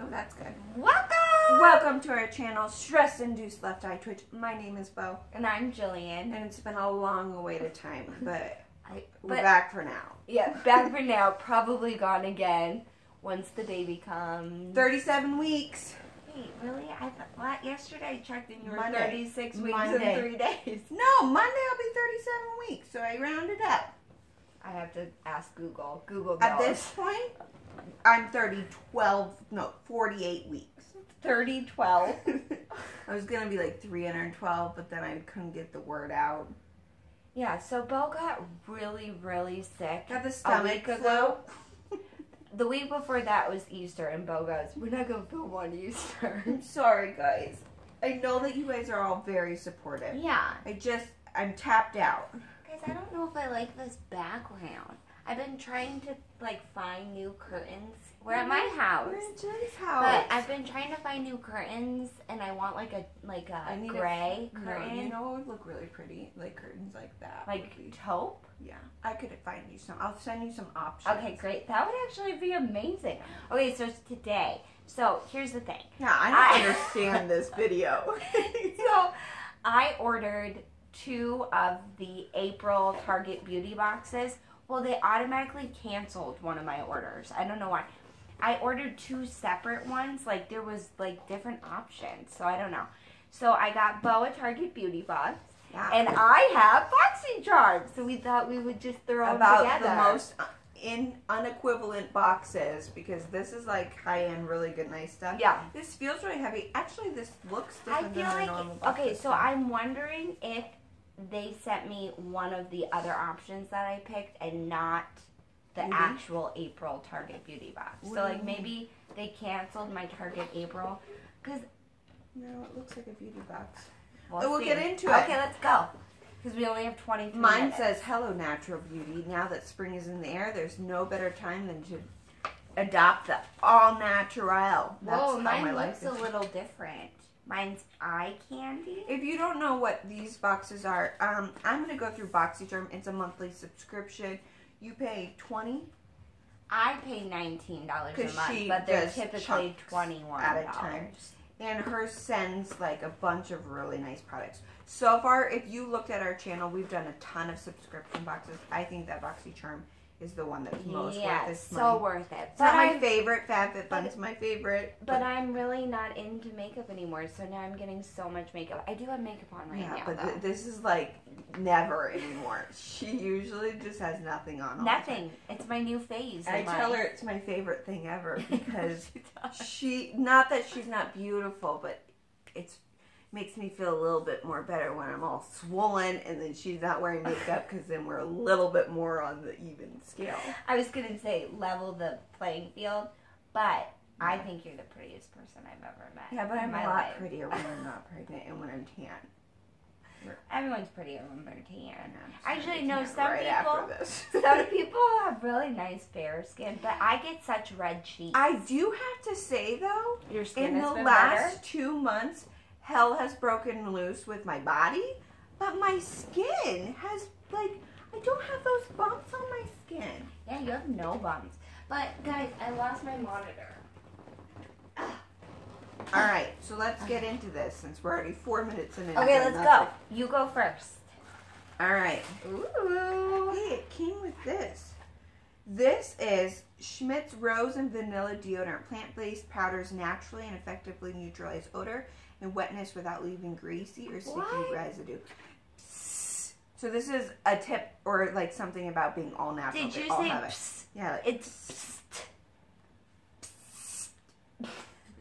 Oh, that's good. Welcome to our channel, Stress Induced Left Eye Twitch. My name is Bo. And I'm Jillian. And it's been a long awaited time, but we're back for now. Yeah, back for now. Probably gone again once the baby comes. 37 weeks. Wait, really? I thought yesterday I checked and you were Monday. 36 weeks Monday. and 3 days. No, Monday I'll be 37 weeks, so I rounded up. I have to ask Google. Google knows. At this point, I'm 48 weeks. 30-12. I was going to be like 312, but then I couldn't get the word out. Yeah, so Bo got really, really sick. Got the stomach flu. The week before that was Easter, and Bo goes, we're not going to film on Easter. I'm sorry, guys. I know that you guys are all very supportive. Yeah. I'm tapped out. Guys, I don't know if I like this background. I've been trying to, find new curtains. We're at my house. We're at Jilly's house. But I've been trying to find new curtains, and I want, a gray curtain. No, you know what would look really pretty? Like, curtains like that. Like taupe? Yeah. I could find you some. I'll send you some options. Okay, great. That would actually be amazing. Okay, so it's today. So, here's the thing. Yeah, I don't understand this video. So, I ordered 2 of the April Target beauty boxes. Well, they automatically canceled one of my orders. I don't know why. I ordered 2 separate ones. There was, different options. So, I don't know. So, I got Bo a Target beauty box. Yeah. And I have Boxycharm. So, we thought we would just throw them together. The most unequivalent boxes, because this is, high-end, really good, nice stuff. Yeah. This feels really heavy. Actually, this looks different than the normal boxes. Okay, so I'm wondering if they sent me one of the other options that I picked and not the actual April Target beauty box. So, maybe they canceled my Target April. No, it looks like a beauty box. We'll get into it. Okay, let's go. Because we only have 23 Mine minutes. says, hello, natural beauty. Now that spring is in the air, there's no better time than to adopt the all-natural. Whoa, mine looks a little different. Mine's eye candy. If you don't know what these boxes are, I'm going to go through Boxycharm. It's a monthly subscription. You pay $20. I pay $19 a month, but they're typically $21 at a time. And hers sends a bunch of really nice products. So far, if you looked at our channel, we've done a ton of subscription boxes. I think that Boxycharm is the one that's most worth its money. So worth it. It's not my favorite. FabFitFun's my favorite. But I'm really not into makeup anymore, so now I'm getting so much makeup. I do have makeup on right now, but this is never anymore. She usually just has nothing on. Nothing. It's my new phase. I tell her it's my favorite thing ever because not that she's not beautiful, but it makes me feel a little bit more better when I'm all swollen and then she's not wearing makeup, because then we're a little bit more on the even scale. I was going to say level the playing field, but I think you're the prettiest person I've ever met. Yeah, but I'm a lot prettier when I'm not pregnant and when I'm tan. Everyone's prettier when they're tan. Yeah, actually, no, some people have really nice fair skin, but I get such red cheeks. I do have to say, though, your skin in has the been last 2 months, hell has broken loose with my body, but my skin has, I don't have those bumps on my skin. Yeah, you have no bumps. But, guys, I lost my monitor. Alright, so let's get into this since we're already 4 minutes in. Okay, let's go. You go first. Alright. Ooh. Hey, it came with this. This is Schmidt's Rose and Vanilla Deodorant. Plant-based powders naturally and effectively neutralize odor and wetness without leaving greasy or sticky residue. So this is a tip or something about being all natural. Did you say psst? Yeah. It's psst.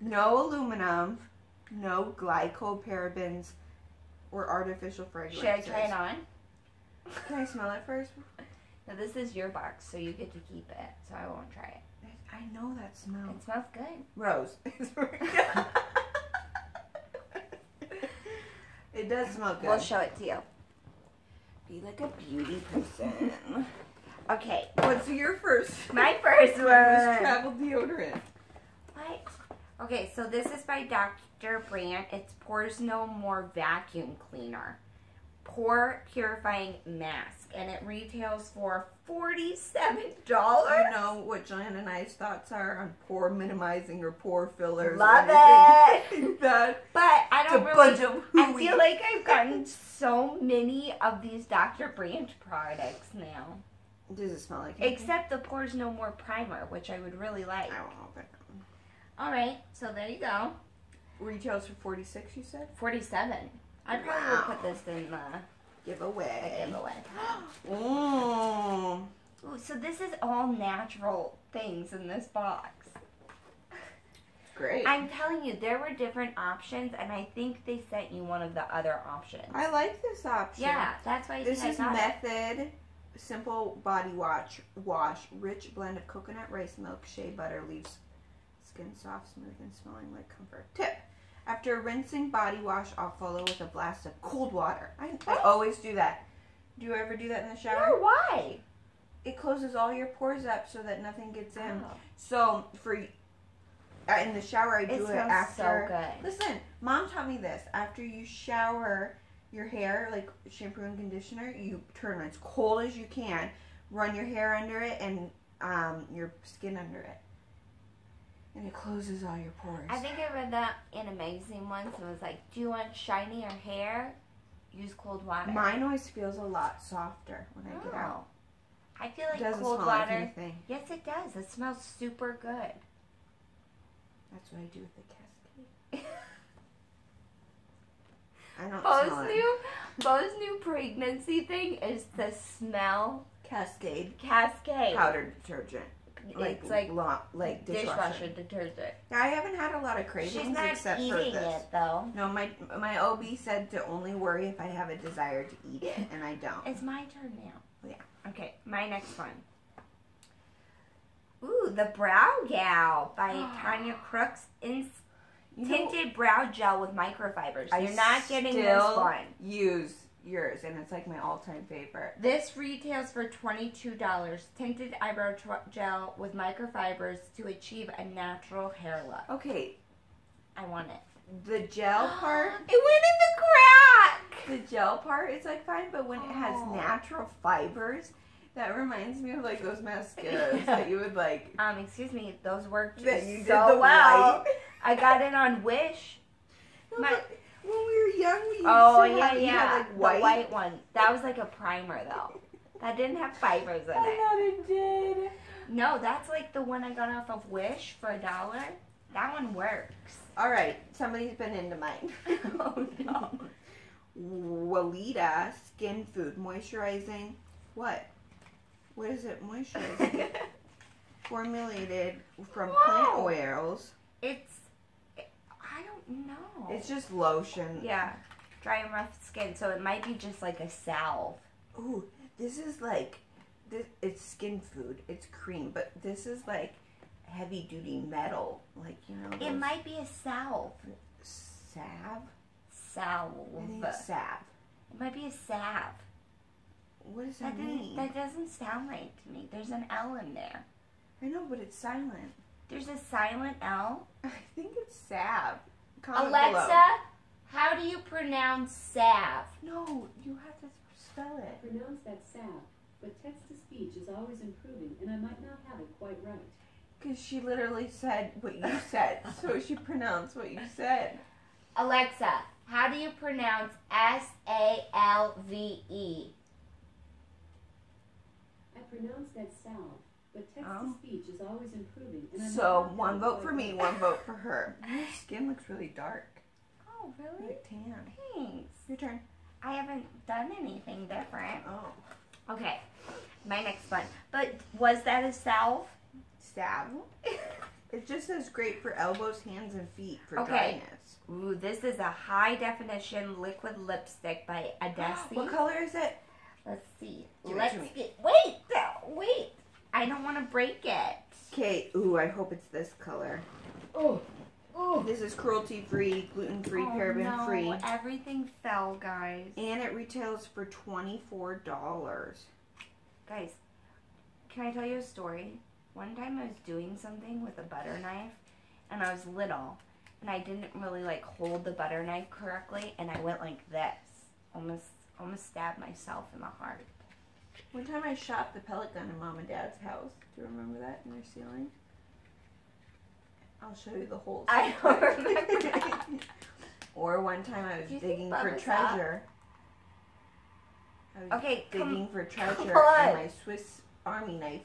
No aluminum, no glycol, parabens, or artificial fragrances. Should I try it on? Can I smell it first? No, this is your box, so you get to keep it, so I won't try it. I know that smell. It smells good. Rose. It does smell good. We'll show it to you. Be like a beauty person. Okay. What's your first? My first one. Travel deodorant. What? Okay, so this is by Dr. Brandt. It's Pores No More Vacuum Cleaner. pore purifying mask, and it retails for $47. You know what Joanne and I's thoughts are on pore minimizing or pore fillers. Love or it. That. But I don't really. I hooey. feel like I've gotten so many of these Dr. Branch products now. Does it smell like anything? Except the Pores No More primer, which I would really like. I don't know. But... All right, so there you go. Retails for 46, you said? 47. I probably will put this in the giveaway. Ooh, so this is all natural things in this box. Great. I'm telling you, there were different options, and I think they sent you one of the other options. I like this option. Yeah, that's why this is I got Method Simple Body Wash. Rich blend of coconut, rice milk, shea butter leaves skin soft, smooth, and smelling like comfort. Tip. After rinsing body wash, I'll follow with a blast of cold water. I always do that. Do you ever do that in the shower? No, why? It closes all your pores up so that nothing gets in. Oh. So for in the shower, I do it after. So good. Listen, Mom taught me this. After you shower your hair, like shampoo and conditioner, you turn it as cold as you can, run your hair under it and your skin under it. And it closes all your pores. I think I read that in a magazine once. It was like, do you want shinier hair? Use cold water. Mine always feels a lot softer when I get out. I feel like It doesn't cold smell water. like anything. Yes, it does. It smells super good. That's what I do with the Cascade. I don't smell it. Bo's new pregnancy thing is the smell Cascade powder detergent. It's like dishwasher detergent. I haven't had a lot of cravings She's not except eating for this. it though. No, my OB said to only worry if I have a desire to eat it, and I don't. It's my turn now. Yeah. Okay, my next one. Ooh, the Brow Gal by Tanya Crooks tinted brow gel with microfibers. You're not getting this one. Use yours, and it's like my all-time favorite. This retails for $22. Tinted eyebrow gel with microfibers to achieve a natural hair look. Okay, I want it. the gel part. It went in the crack. The gel part is like fine, but when it has natural fibers, that reminds me of like those mascaras that you would like. Excuse me, those worked That you did so the well. white. I got it on Wish. When we were young, we used Yeah. had, like, white. The white one. That was like a primer though. That didn't have fibers in I it. thought it did. No, that's like the one I got off of Wish for $1. That one works. All right, somebody's been into mine. Oh no. Walida Skin Food Moisturizing. What? What is it moisturizing? Formulated from plant oils. I don't know. It's just lotion. Yeah, dry and rough skin. So it might be just like a salve. Ooh, this is like, it's skin food. It's cream, but this is like heavy duty metal. Like, you know. It might be a salve. Salve? Salve. I think it's salve. It might be a salve. What does that mean? That doesn't sound right to me. There's an L in there. I know, but it's silent. There's a silent L. I think it's salve. Alexa, how do you pronounce salve? No, you have to spell it. Pronounce that salve, but text-to-speech is always improving, and I might not have it quite right. Because she literally said what you said, so she pronounced what you said. Alexa, how do you pronounce salve? I pronounce that salve, but text-to-speech is always improving, and I might So not have one it vote quite for me, right. one vote for her. Your skin looks really dark. Oh, really? Like tan. Thanks. Your turn. I haven't done anything different. Oh. Okay, my next one. But was that a salve? Salve. It just says great for elbows, hands, and feet for Okay. dryness. Ooh, this is a high definition liquid lipstick by Adesi. What color is it? Let's see. Give it Let's to me. get. Wait. I don't want to break it. Okay. Ooh, I hope it's this color. Oh. This is cruelty-free, gluten-free, Oh, paraben-free. no. Everything fell, guys. And it retails for $24. Guys, can I tell you a story? One time I was doing something with a butter knife, and I was little, and I didn't really like hold the butter knife correctly, and I went like this, almost almost stabbed myself in the heart. One time I shot the pellet gun in Mom and Dad's house. Do you remember that in their ceiling? I'll show you the holes. I don't remember. Or one time I was digging for treasure. I was digging for treasure and my Swiss Army knife.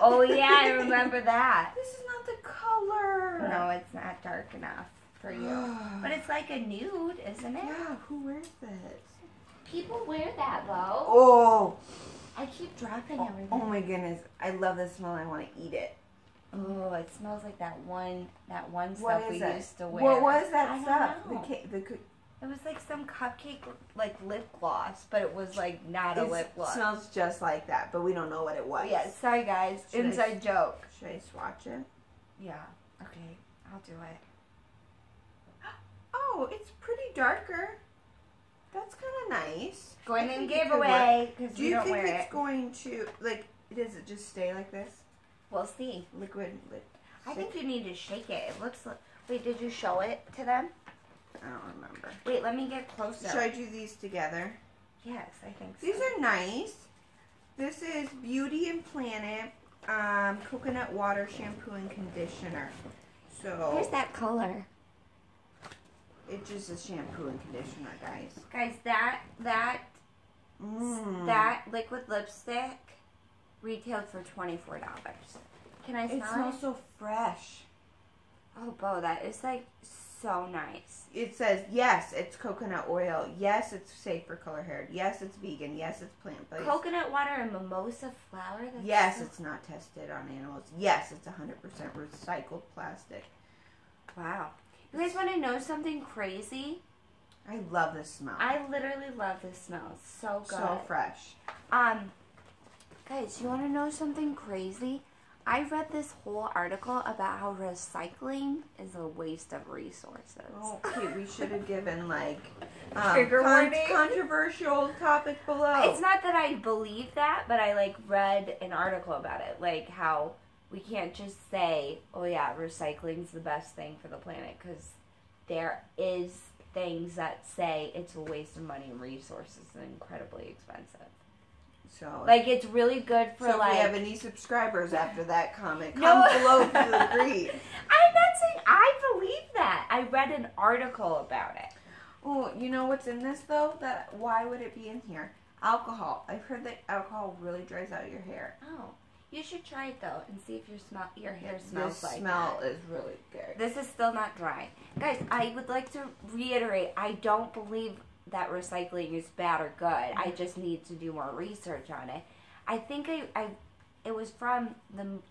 Oh yeah, I remember that. This is not the color. No, it's not dark enough for you. But it's like a nude, isn't it? Yeah, who wears this? People wear that though. Oh! I keep dropping everything. Oh my goodness. I love the smell. I want to eat it. Oh, it smells like that one What stuff is we it? used to wear. What was that I stuff? don't know. It was like some cupcake, like lip gloss, but it was like not a lip gloss. It smells just like that, but we don't know what it was. Yeah, sorry guys. Inside joke. Should I swatch it? Yeah. Okay, I'll do it. Oh, it's pretty darker. That's kind of nice. Going in giveaway because Do we you don't think wear it's it. going to, like, does it just stay like this? We'll see. Liquid. I think you need to shake it. It looks like... Wait, did you show it to them? I don't remember. Wait, let me get closer. Should I do these together? Yes, I think so. These are nice. This is Beauty and Planet coconut water shampoo and conditioner. So Where's that color? it's just a shampoo and conditioner, guys. Guys, that liquid lipstick retailed for $24. Can I smell it? It smells so fresh. Oh, Bo, that is like so nice. It says, yes, it's coconut oil. Yes, it's safe for color hair. Yes, it's vegan. Yes, it's plant-based. Coconut water and mimosa flower? That's Yes, so... it's not tested on animals. Yes, it's 100% recycled plastic. Wow. You guys want to know something crazy? I love this smell. I literally love this smell. It's so good. So fresh. Guys, you want to know something crazy? I read this whole article about how recycling is a waste of resources. Okay, we should have given, like, Trigger warning. controversial topic below. It's not that I believe that, but I, like, read an article about it. Like, how we can't just say, oh, yeah, recycling's the best thing for the planet. Because there is things that say it's a waste of money and resources and incredibly expensive. So, like, it's really good for, so like... if we have any subscribers after that comment, No. comment below if you agree. I'm not saying I believe that. I read an article about it. Oh, you know what's in this, though? Why would it be in here? Alcohol. I've heard that alcohol really dries out your hair. Oh. You should try it, though, and see if your hair smells This like smell that. is really good. This is still not dry. Guys, I would like to reiterate, I don't believe that recycling is bad or good. I just need to do more research on it. I think it was from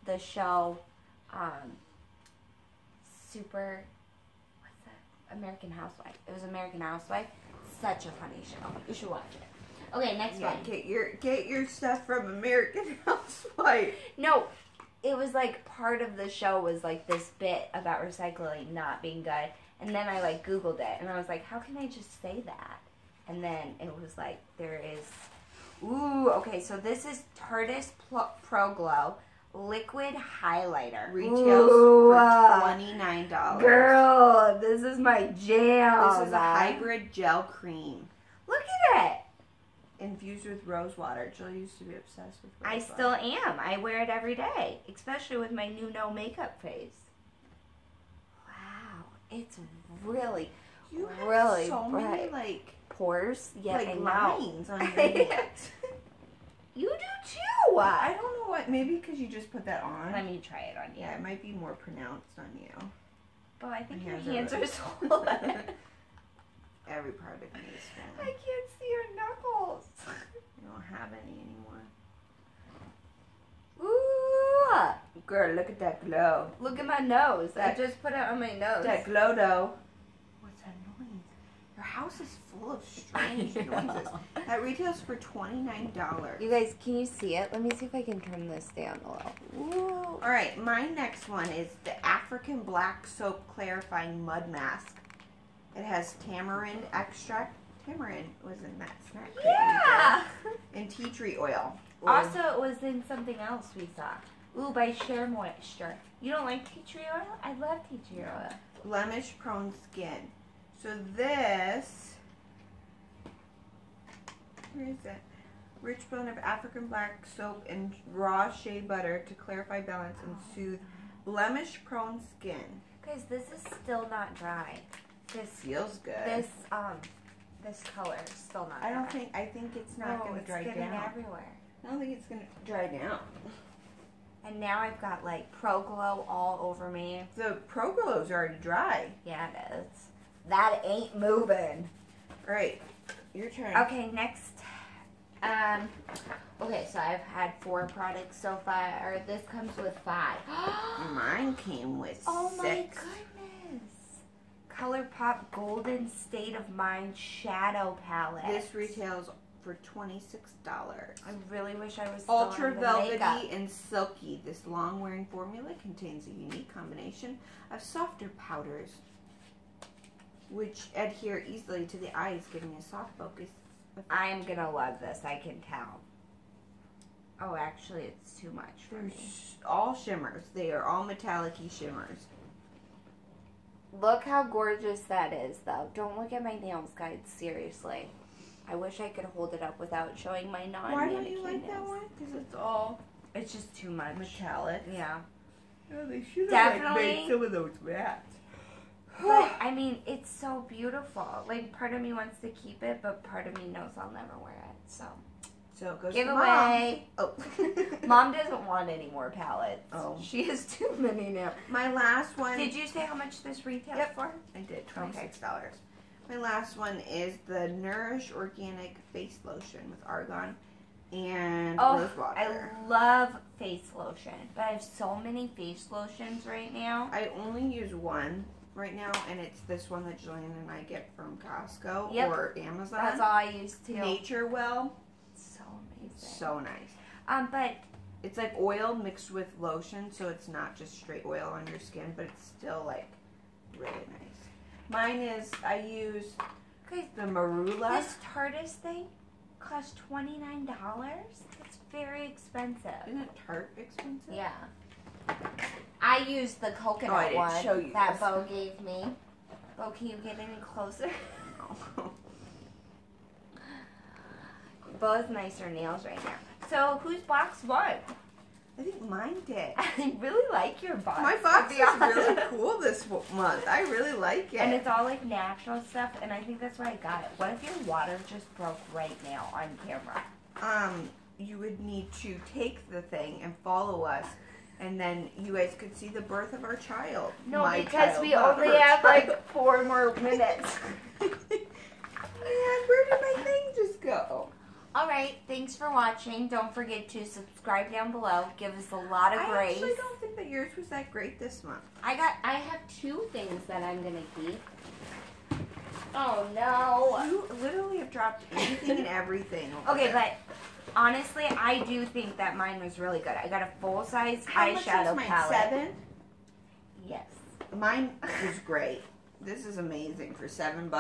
the show American Housewife. It was American Housewife. Such a funny show. You should watch it. Okay, next one. Get your stuff from American Housewife. No, it was like part of the show was like this bit about recycling not being good. And then I like Googled it and I was like, how can I just say that? And then it was like, there is, ooh, okay, so this is Tartis Pro Glow Liquid Highlighter. Retails for $29. Girl, this is my jam. This is a hybrid gel cream. Look at it. Infused with rose water. Jill used to be obsessed with rose water. I still am. I wear it every day, especially with my new no makeup face. Wow, it's really, you have really so bright. many, like, Pores? Yeah, like I know. lines on your hands. You do too. I don't know what. Maybe because you just put that on. Let me try it on you. Yeah, it might be more pronounced on you. But I think My your hands are hands are swollen. Every part of me is I swollen. can't see your knuckles. I don't have any anymore. Ooh! Girl, look at that glow. Look at my nose. I just put it on my nose. That glow, though. What's that noise? Your house is full of strange noises. That retails for $29. You guys, can you see it? Let me see if I can turn this down a little. Ooh. All right, my next one is the African Black Soap Clarifying Mud Mask. It has tamarind extract. Tamarind was in that snack crate. Yeah! And tea tree oil. Also, it was in something else we saw. Ooh, by Share Moisture. You don't like tea tree oil? I love tea tree oil. Blemish prone skin. So this Where is it? Rich blend of African black soap and raw shea butter to clarify, balance, and soothe blemish-prone skin. Guys, this is still not dry. This feels good. This color is still not dry. I think it's not going to dry it's down. getting everywhere. I don't think it's going to dry down. And now I've got like Pro Glow all over me. The Pro Glow's already dry. Yeah, it is. That ain't moving. All right, your turn. Okay, next. Okay, so I've had 4 products so far. This comes with 5. Mine came with 6. Oh my goodness. ColourPop Golden State of Mind Shadow Palette. This retails for $26. I really wish I was still Ultra in the velvety makeup. and silky. This long-wearing formula contains a unique combination of softer powders, which adhere easily to the eyes, giving a soft focus. I am gonna love this. I can tell. Oh, actually, it's too much for They're me. all shimmers. They are all metallic-y shimmers. Look how gorgeous that is, though. Don't look at my nails, guys. Seriously. I wish I could hold it up without showing my Why don't you like nails. that one? Because it's all It's just too much. metallic. Yeah. Oh, they should have made some of those matte. But, I mean, it's so beautiful. Like, part of me wants to keep it, but part of me knows I'll never wear it. So, So it goes give to away. Mom. Oh. Mom doesn't want any more palettes. Oh. She has too many now. My last one. Did you say how much this retails Yep. for? I did, $26. My last one is the Nourish Organic Face Lotion with argan and rose water. I love face lotion, but I have so many face lotions right now. I only use one right now, and it's this one that Jillian and I get from Costco or Amazon. That's all I use too. Nature Well. So amazing. So nice. But it's like oil mixed with lotion, so it's not just straight oil on your skin, but it's still like really nice. Mine is, I use the Marula. This Tartus thing cost $29. It's very expensive. Isn't Tarte expensive? Yeah. I used the coconut I didn't one show you that this. Bo gave me. Bo, can you get any closer? No. Bo has nicer nails right now. So, whose box won? I think mine did. I really like your box. My box is really cool this month. I really like it. And it's all like natural stuff, and I think that's why I got it. What if your water just broke right now on camera? You would need to take the thing and follow us, and then you guys could see the birth of our child. No, My because child, we not only her have child. like 4 more minutes. Man, where did my thing just go? Alright, thanks for watching. Don't forget to subscribe down below. Give us a lot of I grace. actually don't think that yours was that great this month. I have 2 things that I'm gonna keep. Oh no. You literally have dropped anything and everything. Okay, but honestly, I do think that mine was really good. I got a full-size How much eyeshadow was mine? palette. 7? Yes. Mine was great. This is amazing for $7.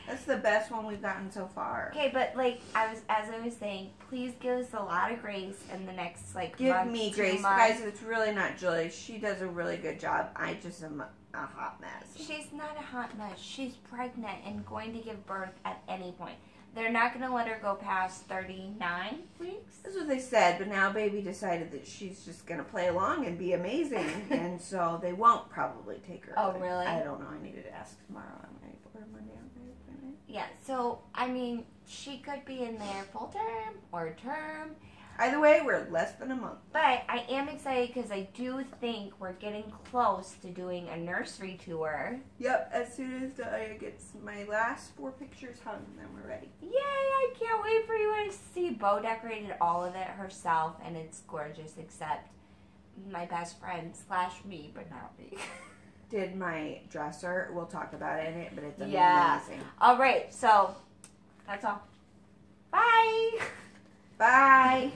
That's the best one we've gotten so far. Okay, but like as I was saying, please give us a lot of grace in the next Give month, me 2 grace, months. guys. It's really not Julie. She does a really good job. I just am a hot mess. She's not a hot mess. She's pregnant and going to give birth at any point. They're not going to let her go past 39 weeks. That's what they said, but now baby decided that she's just going to play along and be amazing, and so they won't probably take her. Oh, away. really? I don't know. I need to ask tomorrow. I'm going to put her Monday on my appointment. Yeah, so, I mean, she could be in there full term or term. Either way, we're less than a month. But I am excited because I do think we're getting close to doing a nursery tour. Yep, as soon as I get my last 4 pictures hung, then we're ready. Yay, I can't wait for you guys to see. Bo decorated all of it herself, and it's gorgeous, except my best friend / me, but not me. Did my dresser. We'll talk about it in it, but it's amazing. Yeah. All right, so that's all. Bye. Bye.